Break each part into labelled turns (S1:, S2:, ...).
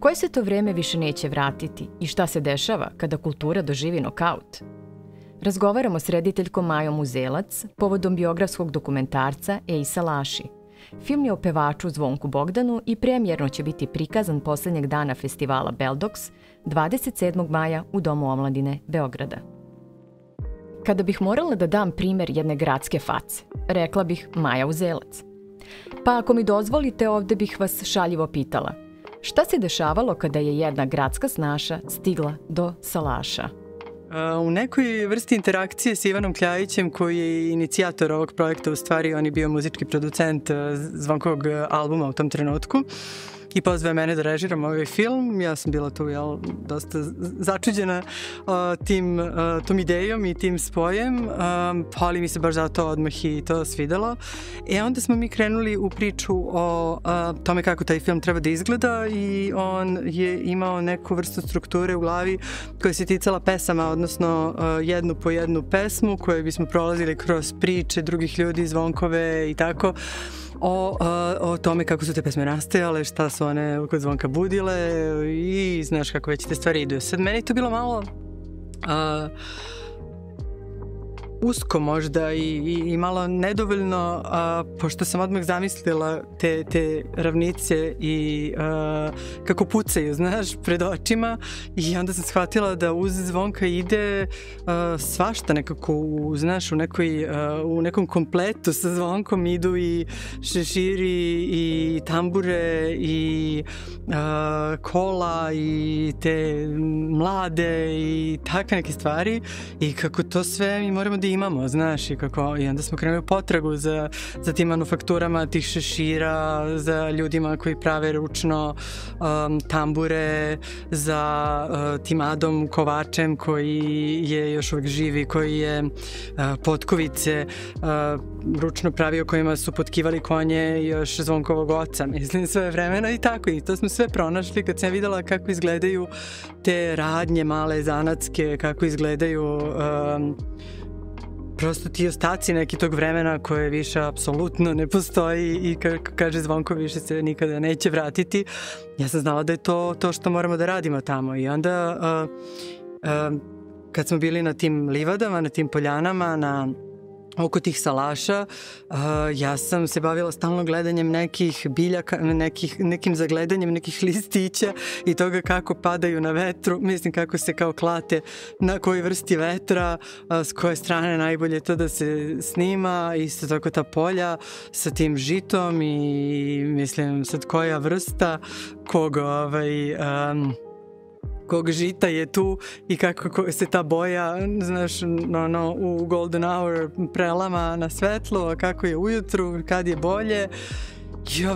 S1: Koje se to vreme više neće vratiti i šta se dešava kada kultura doživi nokaut? Razgovaramo s rediteljkom Majom Uzelac povodom biografskog dokumentarca Ej Salaši. Film je o pevaču Zvonku Bogdanu i premijerno će biti prikazan poslednjeg dana festivala Beldox 27. maja u Domu omladine Beograda. Kada bih morala da dam primer jedne gradske face, rekla bih Maja Uzelac. Pa ako mi dozvolite, ovde bih vas šaljivo pitala. Šta se dešavalo kada je jedna gradska snaša stigla do Salaša?
S2: U nekoj vrsti interakcije s Ivanom Kljajićem, koji je inicijator ovog projekta, u stvari on je bio muzički producent Zvonkovog albuma u tom trenutku i pozvao mene da režiram ovaj film. Ja sam bila tu dosta začuđena tom idejom i tim spojem, ali mi se baš zato odmah i to svidelo. Onda smo mi krenuli u priču o tome kako taj film treba da izgleda i on je imao neku vrstu strukture u glavi koja se ticala pesama, odnosno jednu po jednu pesmu koju bismo prolazili kroz priče drugih ljudi, Zvonkove i tako, o tome kako su te pesme nastajale, šta su one kod Zvonka budile i znaš kako već te stvari idu. Sad, meni to bilo malo usko možda i malo nedovoljno, pošto sam odmah zamislila te ravnice i kako pucaju, znaš, pred očima, i onda sam shvatila da uz Zvonka ide svašta nekako, znaš, u nekom kompletu sa Zvonkom idu i šeširi i tambure i kola i te mlade i takve neke stvari, i kako to sve mi moramo da imamo, znaš, i onda smo krenuli u potragu za tim manufakturama, tih šešira, za ljudima koji prave ručno tambure, za tim Adom Kovačem koji je još uvijek živi, koji je potkovice ručno pravio, kojima su potkivali konje još Zvonkovog oca, mislim, sve vremena i tako, i to smo sve pronašli kad sam videla kako izgledaju te radnje male zanatske, kako izgledaju prosto ti ostaci neki tog vremena koje više apsolutno ne postoji i kako kaže Zvonko, više se nikada neće vratiti. Ja sam znala da je to što moramo da radimo tamo, i onda kad smo bili na tim livadama, na tim poljanama, oko tih salaša, ja sam se bavila stalno gledanjem nekih biljaka, nekim zagledanjem nekih listića i toga kako padaju na vetru, mislim kako se kao klate na kojoj vrsti vetra, s koje strane najbolje to da se snima, isto tako ta polja sa tim žitom i mislim sad koja vrsta kog žita je tu i kako se ta boja, znaš, u golden hour prelama na svetlo, a kako je ujutru, kad je bolje.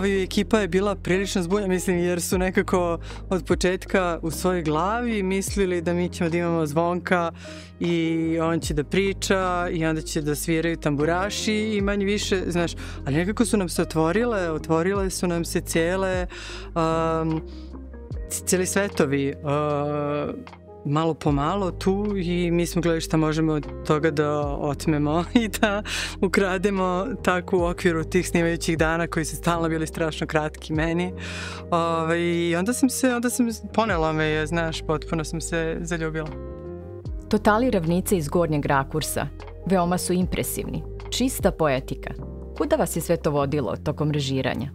S2: I ekipa je bila prilično zbunjena, mislim, jer su nekako od početka u svojoj glavi mislili da mi ćemo da imamo Zvonka i on će da priča i onda će da sviraju tamburaši i manje više, znaš, ali nekako su nam se otvorile su nam se cijeli svetovi malo po malo tu, i mi smo gledali šta možemo od toga da otmemo i da ukrademo tako u okviru tih snimajućih dana koji su stalno bili strašno kratki meni. I onda sam ponela me je, znaš, potpuno sam se zaljubila.
S1: Totali ravnice iz gornjeg rakursa veoma su impresivni, čista poetika. Kuda vas je sve to vodilo tokom režiranja?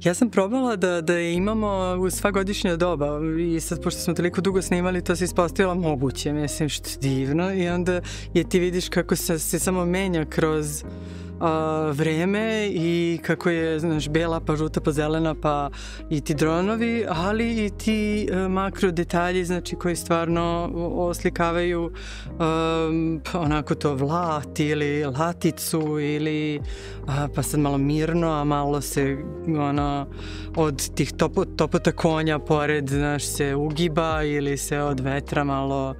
S2: Ja sam probala da je imamo u sva godišnja doba, i sad pošto smo toliko dugo snimali, to se ispostavilo moguće, mislim, što je divno, i onda ti vidiš kako se samo menja kroz vreme i kako je, znaš, bela pa žuta pa zelena pa i ti dronovi, ali i ti makro detalji, znači, koji stvarno oslikavaju onako to vlat ili laticu ili pa sad malo mirno, a malo se od tih topota konja pored, znaš, se ugiba ili se od vetra malo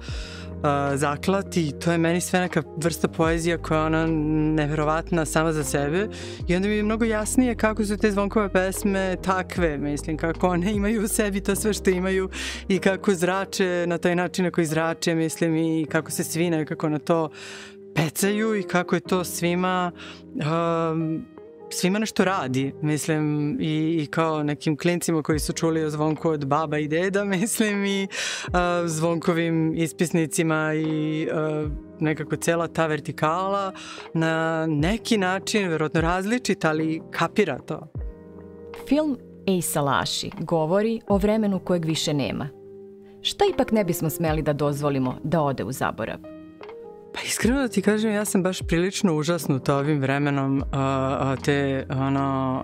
S2: zaklati. To je meni sve neka vrsta poezija koja je ona neverovatna sama za sebe, i onda mi je mnogo jasnije kako su te Zvonkove pesme takve, mislim, kako one imaju u sebi to sve što imaju i kako zrače na taj način na koji zrače, mislim, i kako se svi nekako na to pecaju i kako je to svima svima nešto radi, mislim, i kao nekim klincima koji su čuli o zvonku od baba i deda, mislim, i zvonkovim ispisnicima i nekako cela ta vertikala na neki način, verovatno različit, ali kapira to.
S1: Film Ej Salaši govori o vremenu kojeg više nema. Šta ipak ne bismo smeli da dozvolimo da ode u zaborav?
S2: Pa iskreno da ti kažem, ja sam baš prilično užasnuta ovim vremenom te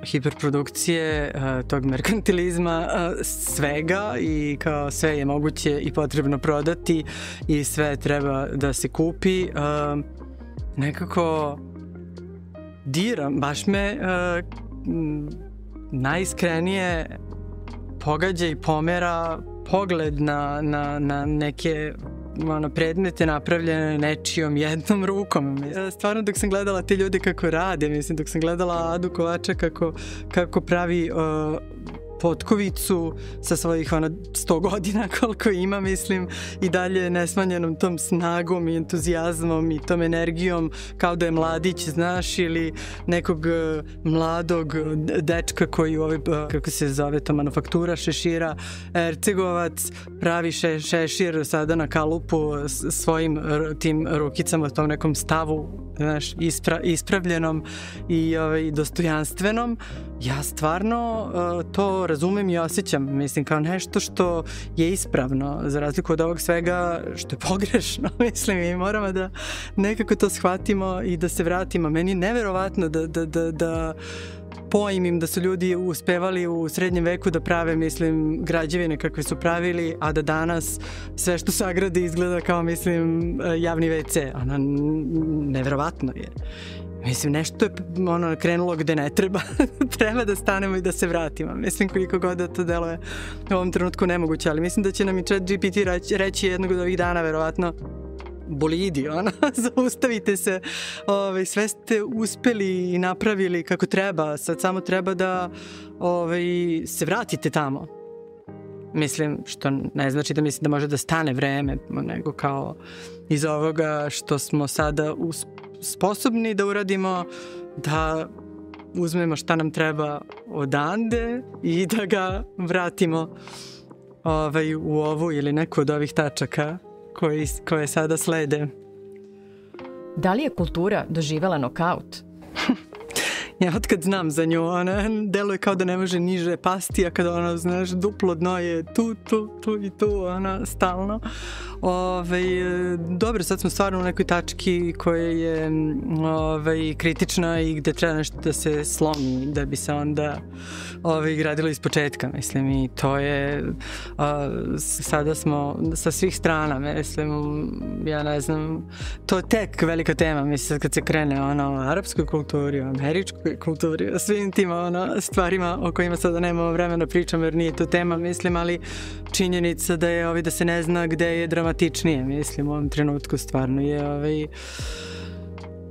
S2: hiperprodukcije, tog merkantilizma, svega i kao sve je moguće i potrebno prodati i sve treba da se kupi. Nekako diram, baš me najiskrenije pogađa i pomera pogled na neke predmete napravljene nečijom jednom rukom. Stvarno dok sam gledala te ljude kako rade, mislim, dok sam gledala Adu Kovača kako pravi potkovicu sa svojih 100 godina koliko ima, mislim, i dalje nesmanjenom tom snagom i entuzijazmom i tom energijom kao da je mladić, znaš, ili nekog mladog dečka koji kako se zove to, manufaktura šešira, Ercegovac, pravi šešir sada na kalupu svojim tim rukicama, tom nekom stavu, znaš, ispravljenom i dostojanstvenom. Ja stvarno to razumem i osjećam, mislim, kao nešto što je ispravno, za razliku od ovog svega što je pogrešno, mislim, i moramo da nekako to shvatimo i da se vratimo. Meni je neverovatno da pojmim da su ljudi uspevali u srednjem veku da prave, mislim, građevine kakve su pravili, a da danas sve što sagrade izgleda kao, mislim, javni WC. Neverovatno je. Mislim, nešto je krenulo gde ne treba. Treba da stanemo i da se vratimo. Mislim, koliko god da to deluje u ovom trenutku nemoguće, ali mislim da će nam i ChatGPT reći jednog od ovih dana, verovatno, bolidi, zaustavite se, sve ste uspeli i napravili kako treba, sad samo treba da se vratite tamo. Mislim, što ne znači da mislim da može da stane vreme, nego kao iz ovoga što smo sada sposobni da uradimo, da uzmemo šta nam treba odande i da ga vratimo u ovu ili neku od ovih tačaka koje sada slede.
S1: Da li je kultura doživela nokaut?
S2: Ja otkad znam za nju, ona deluje kao da ne može niže pasti, a kada znaš, duplo dno je tu i tu, stalno. Dobro, sad smo stvarno u nekoj tački koja je kritična i gde treba nešto da se slomi, da bi se onda gradilo iz početka, mislim, i to je, sada smo sa svih strana, mislim, ja ne znam, to je tek velika tema, mislim, kad se krene o arapskoj kulturi, o američkoj kulturi, o svim tim stvarima o kojima sada nemamo vremena pričamo jer nije to tema, mislim, ali činjenica da je da se ne zna gde je dramatičnije, mislim, u ovom trenutku stvarno je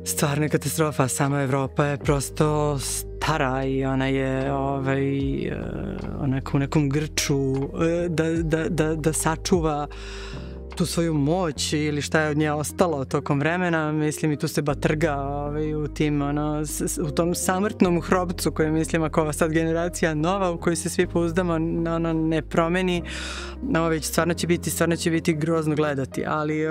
S2: stvarno je katastrofa. Sama Evropa je prosto stara i ona je u nekom grču da sačuva tu svoju moć ili šta je od nje ostalo tokom vremena, mislim, i tu se batrga u tom samrtnom hrobcu koji, mislim, ako ova sad generacija nova u kojoj se svi pouzdamo ne promeni, stvarno će biti grozno gledati, ali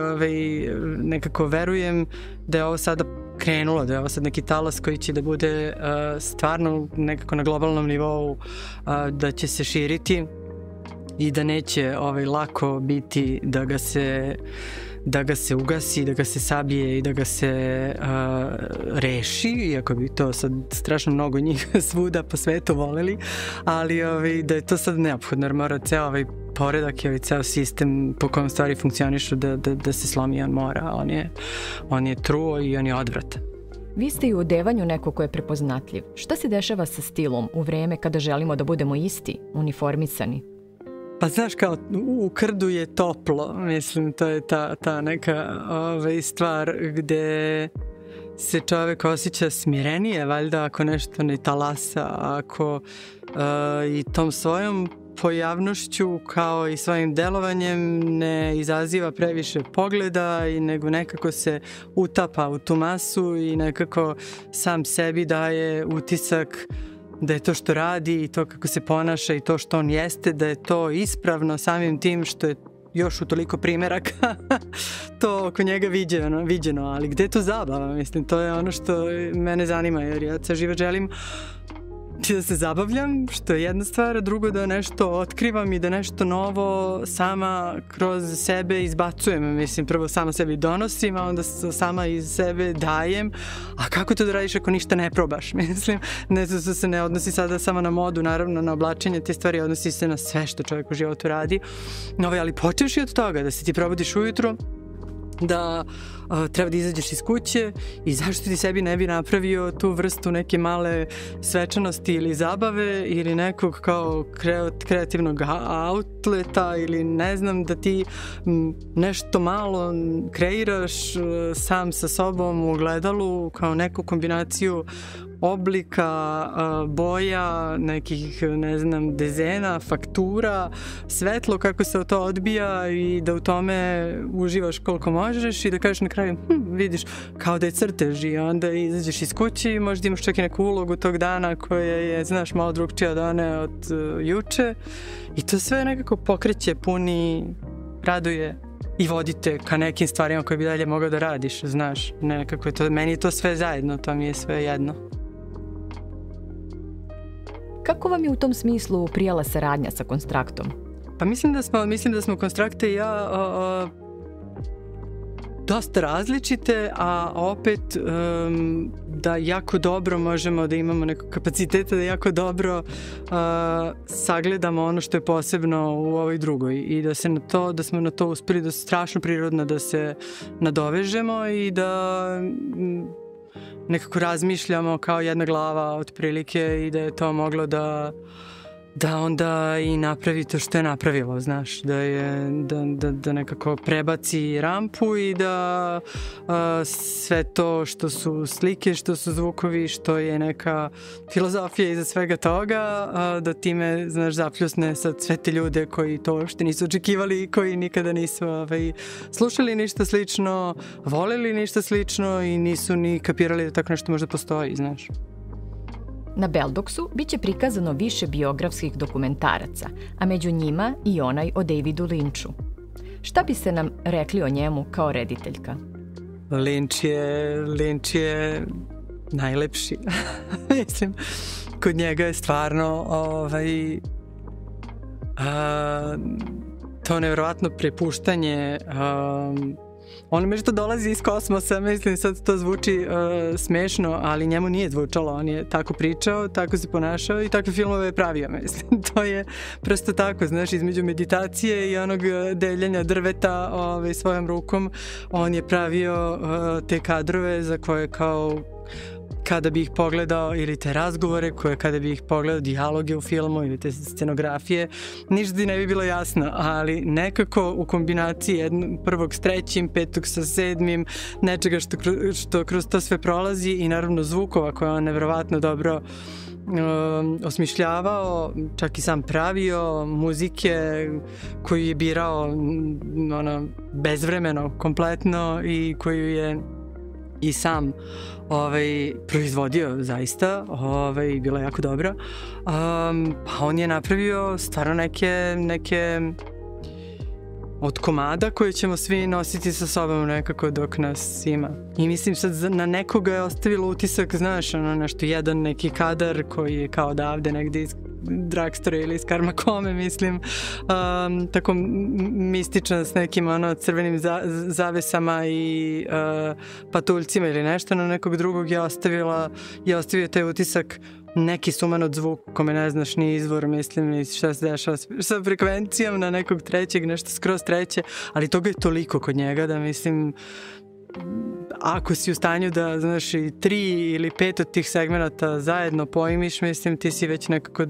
S2: nekako verujem da je ovo sada krenulo, da je ovo sad neki talas koji će da bude stvarno nekako na globalnom nivou, da će se širiti i da neće lako biti da ga se ugasi, da ga se sabije i da ga se reši, iako bi to sad strašno mnogo njih svuda po svetu voleli, ali da je to sad neophodno, jer mora ceo poredak i ceo sistem po kojem stvari funkcionišu da se slomi, on mora, on je truo i on je odvratan.
S1: Vi ste i u odevanju neko ko je prepoznatljiv. Šta se dešava sa stilom u vreme kada želimo da budemo isti, uniformisani?
S2: Pa znaš, kao u krdu je toplo, mislim, to je ta neka stvar gde se čovek osjeća smirenije, valjda, ako nešto ne talasa, ako i tom svojom pojavnošću kao i svojim delovanjem ne izaziva previše pogleda i nego nekako se utapa u tu masu i nekako sam sebi daje utisak da je to što radi i to kako se ponaša i to što on jeste, da je to ispravno samim tim što je još u toliko primeraka to oko njega viđeno, ali gde je to zabava? Mislim, to je ono što mene zanima, jer ja ceo život želim da se zabavljam, što je jedna stvar, a drugo da nešto otkrivam i da nešto novo sama kroz sebe izbacujem. Mislim, prvo sama sebi donosim, a onda sama iz sebe dajem. A kako to da radiš ako ništa ne probaš? Mislim, ne se ne odnosi sada samo na modu, naravno na oblačenje, te stvari odnosi se na sve što čovjek u životu radi. No, ali počeš i od toga da se ti probudiš ujutro, da treba da izađeš iz kuće i zašto ti sebi ne bi napravio tu vrstu neke male svečanosti ili zabave ili nekog kao kreativnog outleta ili ne znam, da ti nešto malo kreiraš sam sa sobom u ogledalu kao neku kombinaciju oblika, boja, nekih, ne znam, dezena, faktura, svetlo kako se to odbija i da u tome uživaš koliko možeš i da kažeš na kraju, vidiš, kao da je crtež i onda izađeš iz kuće i možda imaš čak i neku ulogu tog dana koja je, znaš, malo drugčija od one od juče i to sve nekako pokreće, puni, raduje i vodite ka nekim stvarima koje bi dalje mogao da radiš, znaš, nekako je to, meni je to sve zajedno, to mi je sve jedno.
S1: Kako vam je u tom smislu prijala saradnja sa Konstraktom?
S2: Pa mislim da smo Konstrakte i ja dosta različite, a opet da jako dobro možemo da imamo nekog kapaciteta da jako dobro sagledamo ono što je posebno u ovoj drugoj i da smo na to uspeli da strašno prirodno da se nadovežemo i da nekako razmišljamo kao jedna glava otprilike i da je to moglo da onda i napravi to što je napravilo, znaš, da nekako prebaci rampu i da sve to što su slike, što su zvukovi, što je neka filozofija iza svega toga, da time, znaš, zapljusne sad sve te ljude koji to uopšte nisu očekivali i koji nikada nisu slušali ništa slično, voleli ništa slično i nisu ni kapirali da tako nešto možda postoji, znaš.
S1: Na Beldoksu biće prikazano više biografskih dokumentaraca, a među njima i onaj o Davidu Lynchu. Šta biste nam rekli o njemu kao rediteljka?
S2: Lynch je najlepši. Mislim, kod njega je stvarno to nevjerovatno prepuštanje. On međutim dolazi iz kosmosa, mislim, sad to zvuči smešno, ali njemu nije zvučalo, on je tako pričao, tako se ponašao i takve filmove je pravio, mislim, to je prosto tako, znaš, između meditacije i onog deljenja drveta svojom rukom, on je pravio te kadrove za koje kao kada bi ih pogledao ili te razgovore koje kada bi ih pogledao, dijaloge u filmu ili te scenografije, ništa ti ne bi bilo jasno, ali nekako u kombinaciji prvog s trećim, petog sa sedmim, nečega što kroz to sve prolazi i naravno zvukova koje on nevjerovatno dobro osmišljavao, čak i sam pravio, muzike koju je birao bezvremeno, kompletno i koju je i sam proizvodio zaista, bila je jako dobra. Pa on je napravio stvarno neke od komada koje ćemo svi nositi sa sobom nekako dok nas ima. I mislim sad na nekoga je ostavilo utisak, znaš, nešto jedan neki kadar koji je kao odavde negde iz Drugstore ili iz Karmakome, mislim, tako mističan s nekim crvenim zavesama i patuljcima ili nešto, na nekog drugog je ostavio taj utisak neki sumanot zvuk kome ne znaš ni izvor, mislim, i šta se dešava sa frekvencijom, na nekog trećeg, nešto skroz treće, ali toga je toliko kod njega da mislim, ako si u stanju da, znaš, i 3 ili 5 od tih segmenata zajedno pojmiš, mislim, ti si već nekako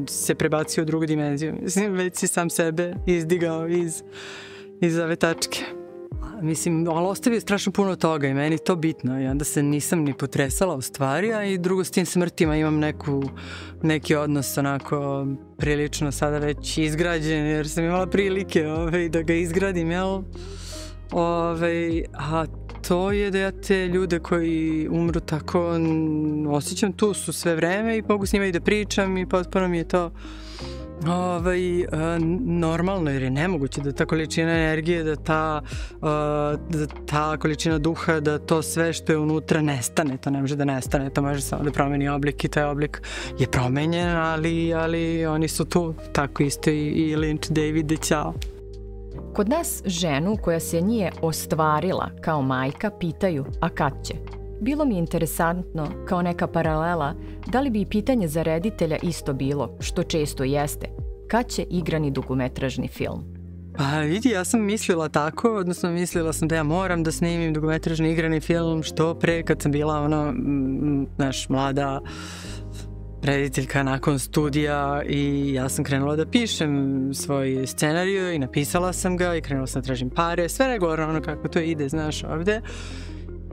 S2: se prebacio u drugu dimenziju. Mislim, već si sam sebe izdigao iz ove tačke. mislim, ali ostavio strašno puno toga i meni to bitno i onda se nisam ni potresala u stvari, a i drugo s tim smrtima imam neki odnos onako prilično sada već izgrađen jer sam imala prilike da ga izgradim, jel? A to je da ja te ljude koji umru tako osjećam, tu su sve vreme i mogu s njima i da pričam i potpuno mi je to normalno jer je nemoguće da ta količina energije, da ta količina duha, da to sve što je unutra nestane, to ne može da nestane, to može samo da promeni oblik i taj oblik je promenjen, ali oni su tu, tako isto i Lynch, David i Ćao.
S1: Kod nas ženu koja se nije ostvarila kao majka pitaju, a kad će? Bilo mi je interesantno, kao neka paralela, da li bi i pitanje za reditelja isto bilo, što često jeste, kad će igrani dugometražni film?
S2: Pa vidi, ja sam mislila tako, odnosno mislila sam da ja moram da snimim dugometražni igrani film što pre kad sam bila mlada rediteljka nakon studija i ja sam krenula da pišem svoj scenariju i napisala sam ga i krenula sam da tražim pare, sve regularno kako to ide, znaš, ovde.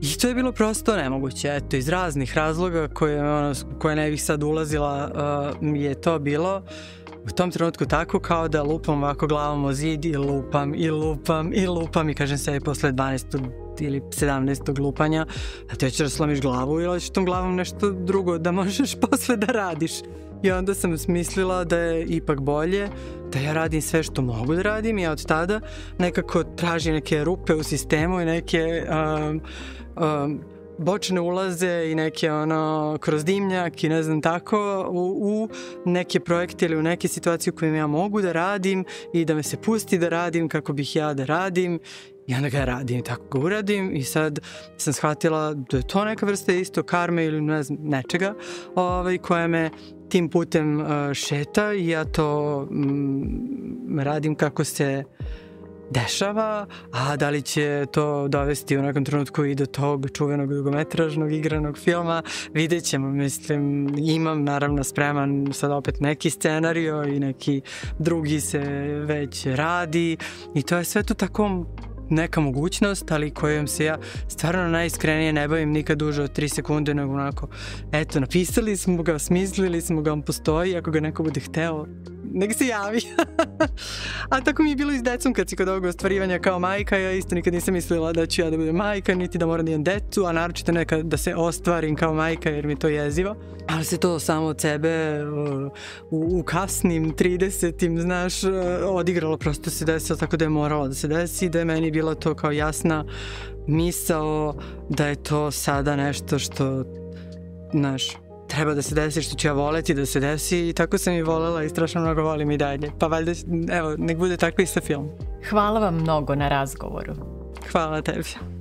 S2: I to je bilo prosto nemoguće, eto, iz raznih razloga koje ne bih sad ulazila je to bilo u tom trenutku tako kao da lupam ovako glavom o zid i lupam i kažem sebi posle 12. ili 17. lupanja, a ti hoćeš da slomiš glavu ili hoćeš tom glavom nešto drugo da možeš posle da radiš. I onda sam smislila da je ipak bolje da ja radim sve što mogu da radim i ja od tada nekako tražim neke rupe u sistemu i neke bočne ulaze i neke kroz dimnjak i ne znam tako u neke projekte ili u neke situacije u kojima ja mogu da radim i da me se pusti da radim kako bih ja da radim i onda ga radim i tako ga uradim i sad sam shvatila da je to neka vrsta isto karme ili ne znam nečega koja me tim putem šeta i ja to radim kako se dešava, a da li će to dovesti u nekom trenutku i do tog čuvenog dugometražnog igranog filma, vidjet ćemo, mislim, imam naravno spreman sad opet neki scenario i neki drugi se već radi i to je sve to tako neka mogućnost, ali kojom se ja stvarno najiskrenije ne bavim nikad duže od 3 sekunde, nego onako, eto, napisali smo ga, smislili smo ga, on postoji, ako ga neko bude hteo, nek se javi. A tako mi je bilo i s decom kad si kod ovog ostvarivanja kao majka, ja isto nikad nisam mislila da ću ja da budem majka, niti da moram da imam decu, a naročito nekad da se ostvarim kao majka jer mi je to jezivo. Ali se to samo od sebe u kasnim 30-im, znaš, odigralo, prosto se desilo tako da je moralo da se desi, da je meni bilo to kao jasna misao da je to sada nešto što, znaš, treba da se desi, što ću ja voleti da se desi i tako sam i volela i strašno mnogo volim i dalje. Pa valjda, evo, nek bude tako i sa film.
S1: Hvala vam mnogo na razgovoru.
S2: Hvala tebi.